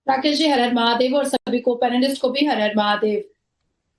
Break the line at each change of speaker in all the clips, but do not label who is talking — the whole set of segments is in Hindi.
राकेश जी, हर हर महादेव, और सभी को पैनलिस्ट को भी हर हर महादेव।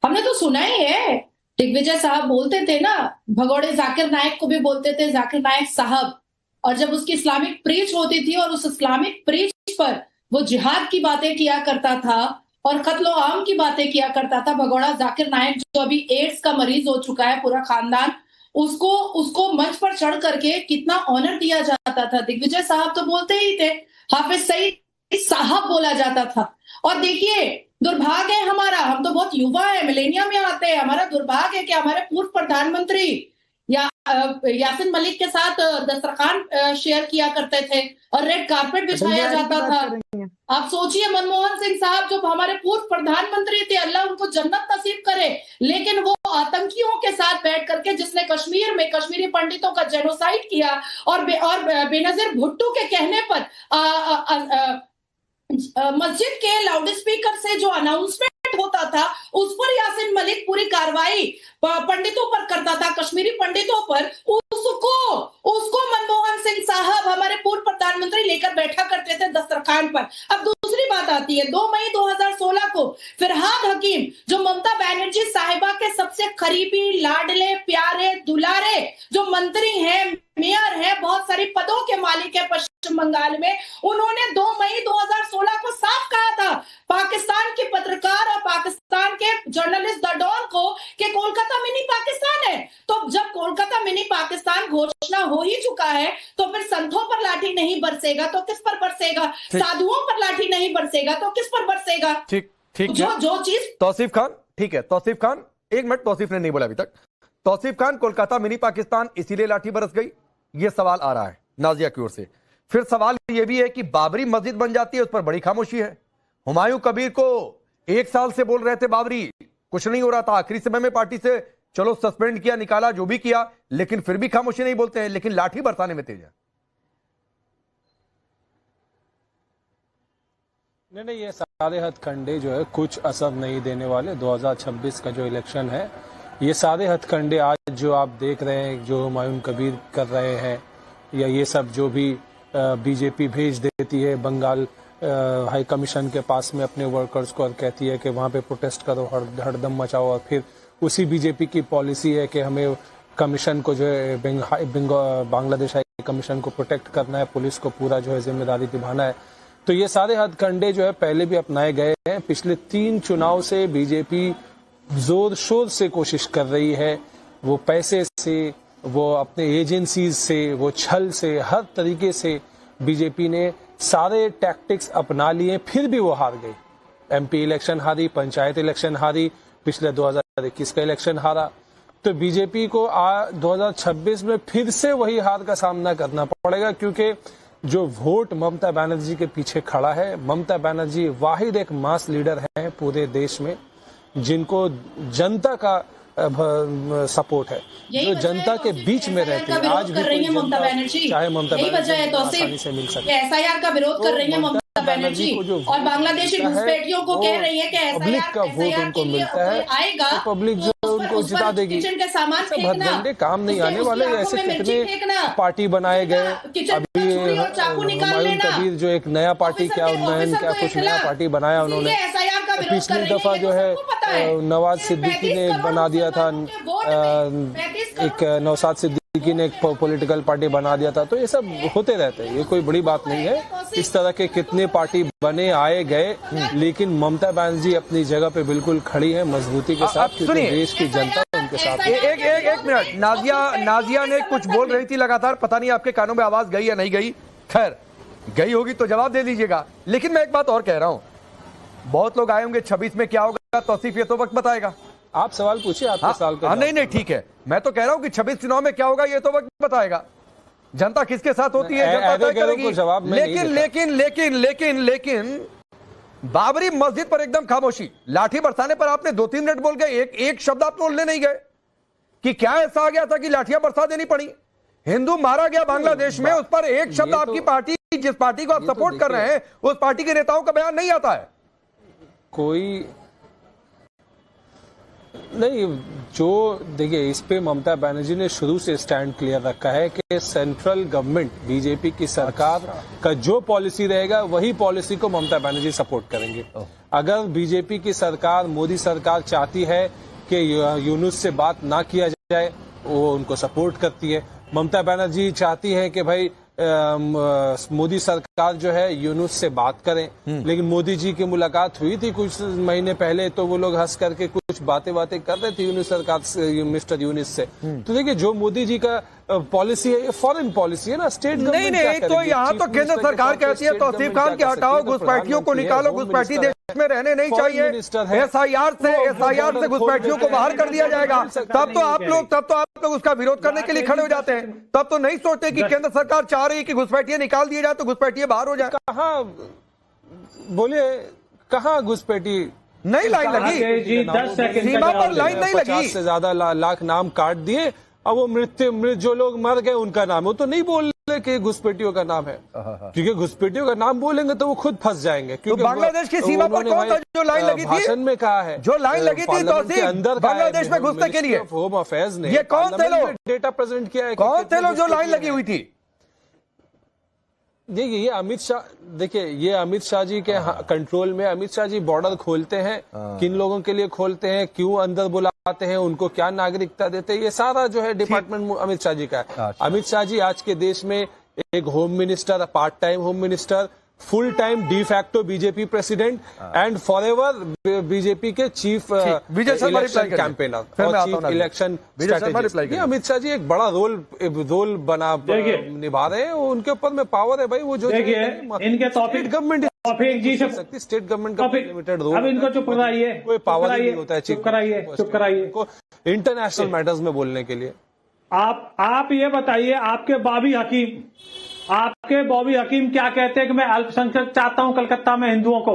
हमने तो सुना ही है, दिग्विजय साहब बोलते थे ना, भगोड़े जाकिर नायक को भी बोलते थे जाकिर नायक साहब। और जब उसकी इस्लामिक प्रीच होती थी और उस इस्लामिक प्रीच पर वो जिहाद की बातें किया करता था और कत्लो आम की बातें किया करता था, भगोड़ा जाकिर नायक जो अभी एड्स का मरीज हो चुका है, पूरा खानदान, उसको उसको मंच पर चढ़ करके कितना ऑनर दिया जाता था। दिग्विजय साहब तो बोलते ही थे, हाफिज सईद साहब बोला जाता था। और देखिए, दुर्भाग्य है हमारा, हम तो बहुत युवा है, मिलेनियम में आते हैं, हमारा दुर्भाग्य है कि हमारे पूर्व प्रधानमंत्री यासिन मलिक के साथ दस्तरखान शेयर किया करते थे और रेड कारपेट बिछाया जाता था। आप सोचिए, मनमोहन सिंह साहब जो हमारे पूर्व प्रधानमंत्री थे, अल्लाह उनको जन्नत नसीब करे, लेकिन वो आतंकियों के साथ बैठ करके, जिसने कश्मीर में कश्मीरी पंडितों का जेनोसाइड किया और बेनजीर भुट्टो के कहने पर मस्जिद के लाउड स्पीकर से जो अनाउंसमेंट होता था, उस पर यासिन मलिक पूरी कार्रवाई पंडितों पर करता था, कश्मीरी पंडितों पर। उसको मनमोहन सिंह साहब, हमारे पूर्व प्रधानमंत्री, लेकर बैठा करते थे दस्तरखान पर। अब दूसरी बात आती है, 2 मई 2016 को फरहाद हकीम, जो ममता बनर्जी साहिबा के सबसे करीबी, लाडले, प्यारे, दुलारे जो मंत्री हैं, मेयर है, बहुत सारी पदों के मालिक है पश्चिम बंगाल में, उन्होंने 2 मई 2016 को साफ कहा था पाकिस्तान के पत्रकार और पाकिस्तान के जर्नलिस्ट द डॉन को कि कोलकाता मिनी पाकिस्तान है। तो जब कोलकाता मिनी पाकिस्तान घोषणा हो ही चुका है, तो फिर संतों पर लाठी नहीं बरसेगा तो किस पर बरसेगा, साधुओं पर लाठी नहीं बरसेगा तो किस पर बरसेगा।
ठीक ठीक
जो चीज
तौसीफ खान, ठीक है तौसीफ खान, एक मिनट, तौसीफ ने नहीं बोला अभी तक। तौसीफ खान, कोलकाता मिनी पाकिस्तान इसीलिए लाठी बरस गई, ये सवाल आ रहा है नाजिया की ओर से। फिर सवाल यह भी है कि बाबरी मस्जिद बन जाती है, उस पर बड़ी खामोशी है। हुमायूं कबीर को 1 साल से बोल रहे थे बाबरी, कुछ नहीं हो रहा था, आखिरी समय में पार्टी से चलो सस्पेंड किया, निकाला, जो भी किया, लेकिन फिर भी खामोशी नहीं बोलते हैं, लेकिन लाठी बरसाने में तेज है।
नहीं, ये सारे हथकंडे जो है कुछ असर नहीं देने वाले। 2026 का जो इलेक्शन है, ये सारे हथकंडे आज जो आप देख रहे हैं, जो हुमायूं कबीर कर रहे हैं, या ये सब जो भी बीजेपी भेज देती है बंगाल हाई कमीशन के पास में अपने वर्कर्स को और कहती है कि वहाँ पे प्रोटेस्ट करो, हड़दम मचाओ, और फिर उसी बीजेपी की पॉलिसी है कि हमें कमीशन को जो है बांग्लादेश हाई कमीशन को प्रोटेक्ट करना है, पुलिस को पूरा जो है जिम्मेदारी निभाना है। तो ये सारे हथकंडे जो है पहले भी अपनाए गए हैं। पिछले 3 चुनाव से बीजेपी जोर शोर से कोशिश कर रही है, वो पैसे से, वो अपने एजेंसीज से, वो छल से, हर तरीके से बीजेपी ने सारे टैक्टिक्स अपना लिए, फिर भी वो हार गई। एमपी इलेक्शन हारी, पंचायत इलेक्शन हारी, पिछले 2021 का इलेक्शन हारा। तो बीजेपी को 2026 में फिर से वही हार का सामना करना पड़ेगा, क्योंकि जो वोट ममता बनर्जी के पीछे खड़ा है, ममता बनर्जी वाहिद एक मास लीडर है पूरे देश में जिनको जनता का सपोर्ट है, जो जनता के बीच में रहती है। आज भी कोई जनता चाहे ममता बनर्जी आसानी से मिल सकती है।
एसआईआर का विरोध कर रही है ममता बनर्जी और बांग्लादेशी घुसपैठियों को कह रही है कि
पब्लिक का वोट उनको मिलता है, तो पब्लिक जो उनको जिता देगी। भद्दे काम नहीं आने वाले, ऐसे कितने पार्टी बनाए गए। अभी हुमायूं कबीर जो एक नया पार्टी, क्या उन्नयन, क्या कुछ नया पार्टी बनाया उन्होंने। पिछली दफा जो है नवाज सिद्दीकी ने एक बना दिया था, एक नौशाद सिद्दीकी ने एक पॉलिटिकल पार्टी बना दिया था। तो ये सब होते रहते हैं, ये कोई बड़ी बात नहीं है। इस तरह के कितने पार्टी बने, आए गए, लेकिन ममता बनर्जी अपनी जगह पे बिल्कुल खड़ी है मजबूती के साथ, क्योंकि देश की जनता उनके साथ।
एक मिनट, नाजिया ने कुछ बोल रही थी लगातार, पता नहीं आपके कानों में आवाज गई या नहीं गई, खैर गई होगी तो जवाब दे दीजिएगा। लेकिन मैं एक बात और कह रहा हूं, बहुत लोग आए होंगे 26 में क्या होगा, तौसीफ ये तो वक्त बताएगा।
आप सवाल पूछिए, आपके सवाल का
नहीं ठीक है, मैं तो कह रहा हूं कि 26 चुनाव में क्या होगा ये तो वक्त बताएगा। जनता किसके साथ होती है, जनता तय करेगी। लेकिन बाबरी मस्जिद पर एकदम खामोशी, लाठी बरसाने पर आपने 2-3 मिनट बोल गए, एक शब्द आप बोलने नहीं गए कि क्या ऐसा आ गया था कि लाठियां बरसा देनी पड़ी। हिंदू मारा गया बांग्लादेश में, उस पर एक शब्द आपकी पार्टी, जिस पार्टी को आप सपोर्ट कर रहे हैं, उस पार्टी के नेताओं का बयान नहीं आता है।
कोई नहीं, जो देखिए, इस पे ममता बनर्जी ने शुरू से स्टैंड क्लियर रखा है कि सेंट्रल गवर्नमेंट, बीजेपी की सरकार का जो पॉलिसी रहेगा वही पॉलिसी को ममता बनर्जी सपोर्ट करेंगे। अगर बीजेपी की सरकार, मोदी सरकार चाहती है कि यूनुस से बात ना किया जाए, वो उनको सपोर्ट करती है। ममता बनर्जी चाहती है कि भाई मोदी सरकार जो है यूनुस से बात करें, लेकिन मोदी जी की मुलाकात हुई थी कुछ महीने पहले, तो वो लोग हंस करके कुछ बातें कर रहे थे यूनुस सरकार से, मिस्टर यूनुस से। तो देखिए, जो मोदी जी का पॉलिसी है, ये फॉरेन पॉलिसी है ना, स्टेट
नहीं नहीं, तो यहाँ तो केंद्र सरकार कहती है तौसीफ खान के हटाओ, घुसपैठियों को निकालो, घुसपैठी देश में रहने नहीं चाहिए, एसआईआर से घुसपैठियों को बाहर कर दिया जाएगा। तब तो आप लोग उसका विरोध करने के लिए खड़े हो जाते हैं। तब तो नहीं सोचते कि केंद्र सरकार चाह रही है कि घुसपैठियां निकाल दिए जाए तो घुसपैठियां बाहर हो जाए।
कहाँ बोलिए, कहाँ घुसपैठी
नहीं लाइन लगी,
10 सेकंड
सीमा पर लाइन नहीं लगी।
50 से ज्यादा लाख नाम काट दिए, अब वो मृत जो लोग मर गए उनका नाम, वो तो नहीं बोल रहे कि घुसपैठियों का नाम है, क्योंकि घुसपैठियों का नाम बोलेंगे तो वो खुद फंस जाएंगे।
तो बांग्लादेश की सीमा पर कौन था जो लाइन लगी थी?
भाषण में कहा है,
जो लाइन लगी थी तो
अंदर
बांग्लादेश में घुसने के लिए
होम अफेयर्स ने,
ये कौन थे लोग,
डेटा प्रेजेंट किया है,
कौन थे लोग जो लाइन लगी हुई थी?
देखिए, ये अमित शाह, देखिए ये अमित शाह जी के कंट्रोल में, अमित शाह जी बॉर्डर खोलते हैं, किन लोगों के लिए खोलते हैं, क्यों अंदर बुलाते हैं, उनको क्या नागरिकता देते हैं, ये सारा जो है डिपार्टमेंट अमित शाह जी का है। अमित शाह जी आज के देश में एक home minister, part time home minister, full time de facto BJP president and forever BJP के चीफ इलेक्शन कैंपेनर और chief election strategist. Amit Shah ji एक बड़ा रोल निभा रहे हैं, उनके ऊपर में पावर है भाई, वो जो
इनके टॉपिक
गवर्नमेंट
जी से
स्टेट गवर्नमेंट का लिमिटेड रोल,
अब इनको चुप कराइए,
कोई पावर नहीं होता है
चुप कराइए
इंटरनेशनल मैटर्स में बोलने के लिए।
आप ये बताइए, आपके बॉबी हकीम क्या कहते हैं कि मैं अल्पसंख्यक चाहता हूं कलकत्ता में हिंदुओं को,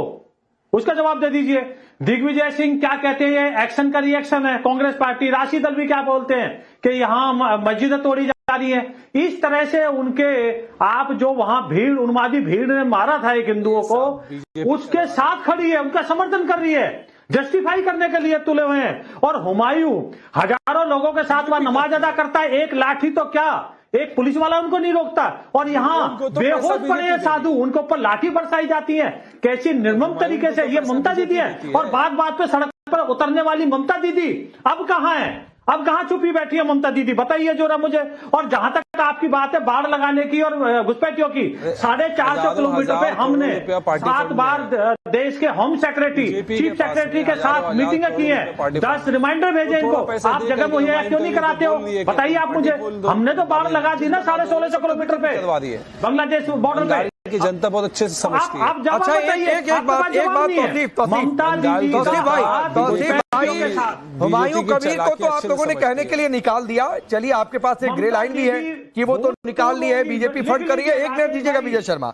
उसका जवाब दे दीजिए। दिग्विजय सिंह क्या कहते हैं, ये एक्शन का रिएक्शन है कांग्रेस पार्टी। राशिद अल्वी क्या बोलते हैं कि यहां मस्जिदें तोड़ी जा रही है। इस तरह से उनके, आप जो वहां भीड़, उन्मादी भीड़ ने मारा था एक हिंदुओं को, उसके साथ खड़ी है, उनका समर्थन कर रही है, जस्टिफाई करने के लिए तुले हुए हैं। और हुमायूं हजारों लोगों के साथ वह नमाज अदा करता है, एक लाठी तो क्या, एक पुलिस वाला उनको नहीं रोकता, और यहाँ बेहोश पड़े हैं साधु, उनके ऊपर लाठी बरसाई जाती है। कैसी निर्मम तरीके से ये ममता दीदी है। और बात बात पे सड़क पर उतरने वाली ममता दीदी अब कहाँ है, अब कहाँ छुपी बैठी है ममता दीदी, बताइए जरा मुझे। और जहां तक आपकी बात है बाढ़ लगाने की और घुसपैठियों की, 450 किलोमीटर पे हमने 7 बार देश के होम सेक्रेटरी, चीफ सेक्रेटरी के साथ मीटिंगें की हैं, 10 रिमाइंडर भेजे इनको। आप जगह मुहैया क्यों नहीं कराते हो, बताइए आप मुझे। हमने तो बाढ़ लगा दी ना 1650 किलोमीटर पे बांग्लादेश बॉर्डर पे,
की जनता बहुत अच्छे से समझती है।
आप अच्छा एक बात ममता दीदी
हुमायूं कबीर को तो आप लोगों ने कहने के लिए निकाल दिया, चलिए आपके पास एक ग्रे लाइन भी है कि वो तो निकाल ली है, बीजेपी फंड करी है, एक मिनट दीजिएगा विजय शर्मा।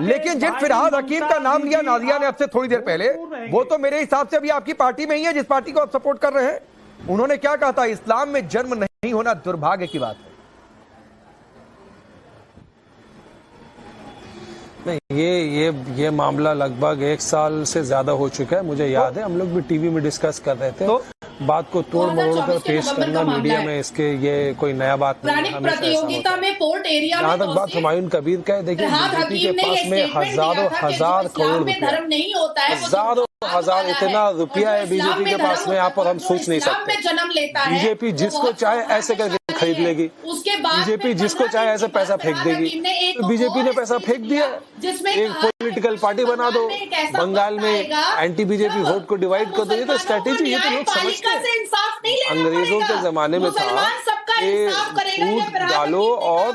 लेकिन जिन फिरहाद हकीम का नाम लिया नाजिया ने अब से थोड़ी देर पहले, वो तो मेरे हिसाब से अभी आपकी पार्टी में ही है, जिस पार्टी को आप सपोर्ट कर रहे हैं। उन्होंने क्या कहा था, इस्लाम में जन्म नहीं होना दुर्भाग्य की बात है।
नहीं, ये मामला लगभग 1 साल से ज्यादा हो चुका है, मुझे याद है, हम लोग भी टीवी में डिस्कस कर रहे थे। तो बात को तोड़ मरोड़ कर पेश करना मीडिया में, इसके ये कोई नया बात नहीं है।
प्रतियोगिता में पोर्ट एरिया
जहाँ तक बात हुमायूं कबीर का है, देखिए बीजेपी के पास में हजारों हजार करोड़ रुपया, हजारों हजार इतना रुपया है बीजेपी के पास में, यहाँ पर हम सोच नहीं सकते। बीजेपी जिसको चाहे ऐसे करके खरीद लेगी, बीजेपी जिसको चाहे ऐसे पैसा फेंक देगी। बीजेपी ने पैसा फेंक दिया, एक पॉलिटिकल पार्टी बना दो, बंगाल में एंटी बीजेपी वोट को डिवाइड कर दो, ये तो स्ट्रेटेजी, ये तो लोग समझते हैं। अंग्रेजों के जमाने में था कि फूट डालो और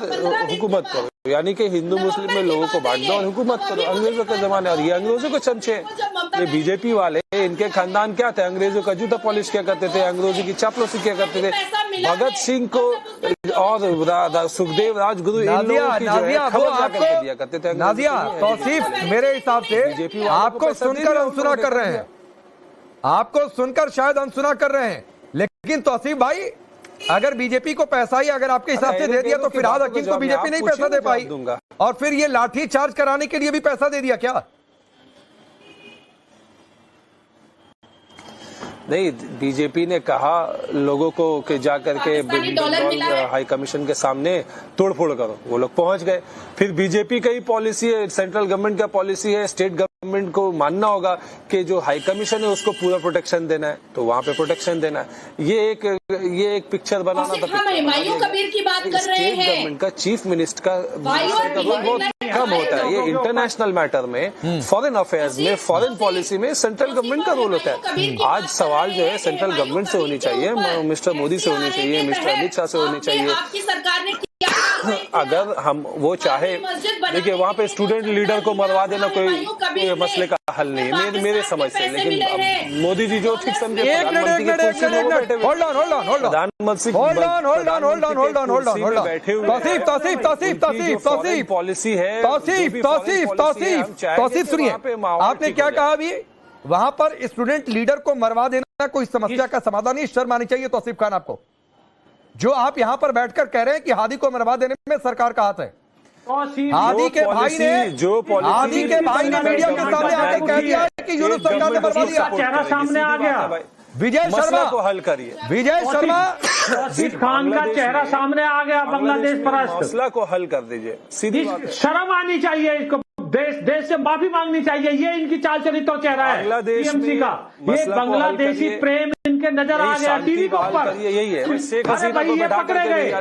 हुकूमत करो, यानी कि हिंदू मुस्लिम में लोगों को बांट दो और हुकूमत करो, अंग्रेजों के जमाने। और ये अंग्रेजों को चमचे, ये बीजेपी वाले, इनके खानदान क्या थे, अंग्रेजों का जूता पॉलिश क्या करते थे, अंग्रेजों की चापलूसी क्या करते थे, भगत सिंह को और सुखदेव राजगुरु इन लोगों की जो है खबर जाकर दिया करते थे।
नाजिया तौसीफ मेरे हिसाब से आपको सुनकर अनसुना कर रहे हैं, आपको सुनकर शायद अनसुना कर रहे हैं, लेकिन तौसीफ भाई अगर बीजेपी को पैसा ही अगर आपके हिसाब से दे दिया तो फिरहाद हकीम को बीजेपी नहीं पैसा दे पाई, और फिर ये लाठी चार्ज कराने के लिए भी पैसा दे दिया क्या?
नहीं, बीजेपी ने कहा लोगों को कि जा करके
पाकिस्तानी डॉलर मिला है।
हाई कमीशन के सामने तोड़फोड़ करो, वो लोग पहुंच गए। फिर बीजेपी का ही पॉलिसी है, सेंट्रल गवर्नमेंट का पॉलिसी है, स्टेट गवर्नमेंट को मानना होगा कि जो हाई कमीशन है उसको पूरा प्रोटेक्शन देना है, तो वहां पे प्रोटेक्शन देना है। ये एक पिक्चर बनाना था।
हम हुमायूं कबीर की बात कर रहे
स्टेट
हैं।
गवर्नमेंट का चीफ मिनिस्टर का रोल बहुत कम होता है। ये इंटरनेशनल मैटर में, फॉरेन अफेयर्स में, फॉरेन पॉलिसी में सेंट्रल गवर्नमेंट का रोल होता है। आज सवाल जो है सेंट्रल गवर्नमेंट से होनी चाहिए, मिस्टर मोदी से होनी चाहिए, मिस्टर अमित शाह से होनी चाहिए।
आपकी सरकार ने
अगर हम वो चाहे, देखिए वहाँ पे स्टूडेंट लीडर को मरवा देना कोई मसले का हल नहीं है मेरे समझ से, लेकिन मोदी जी जो ठीक समझे, प्रधानमंत्री पॉलिसी है।
तौसीफ सुनिए, आपने क्या कहा अभी? वहां पर स्टूडेंट लीडर को मरवा देना कोई समस्या का समाधान नहीं, शर्म आनी चाहिए तौसीफ खान आपको। जो आप यहां पर बैठकर कह रहे हैं कि हादी को मरवा देने में सरकार का हाथ है। हादी के भाई ने मीडिया के सामने आकर कह दिया है कि यूनुस सरकार ने मरवा दिया।
चेहरा सामने आ गया।
विजय शर्मा को हल करिए।
विजय शर्मा
खान का चेहरा सामने आ गया। बांग्लादेश पर
मसला को हल कर दीजिए, सीधी बात है।
शर्म आनी चाहिए इसको, देश से माफी मांगनी चाहिए। ये इनकी चाल चरित्र चेहरा है टीएमसी का। ये बांग्लादेशी प्रेम इनके नजर आ गया टीवी के ऊपर।
यही है, शेख हसीना को
ये पकड़े गए,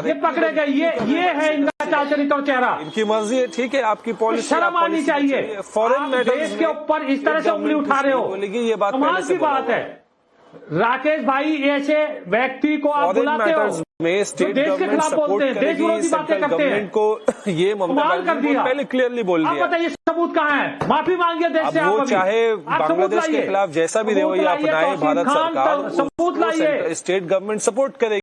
ये पकड़े गए। ये है इनका चाल चरित्र चेहरा।
इनकी मर्जी है, ठीक है, आपकी पॉलिसी,
शर्म आनी चाहिए।
फॉरेन
देश के ऊपर इस तरह से उंगली उठा रहे हो,
बोलेगी ये बात
कमाल की बात है। राकेश भाई, ऐसे व्यक्ति को आप बुलाते हो
में स्टेट
देश के खिलाफ बोलते हैं, देश विरोधी बातें करते हैं
को। ये ममता बनर्जी ने पहले क्लियरली बोल दिया।
आप बताइए सबूत कहाँ है? माफी मांगिए देश से।
वो चाहे बांग्लादेश के खिलाफ जैसा भी रवैया अपनाए भारत सरकार,
सबूत लाइए।
स्टेट गवर्नमेंट सपोर्ट करेगी।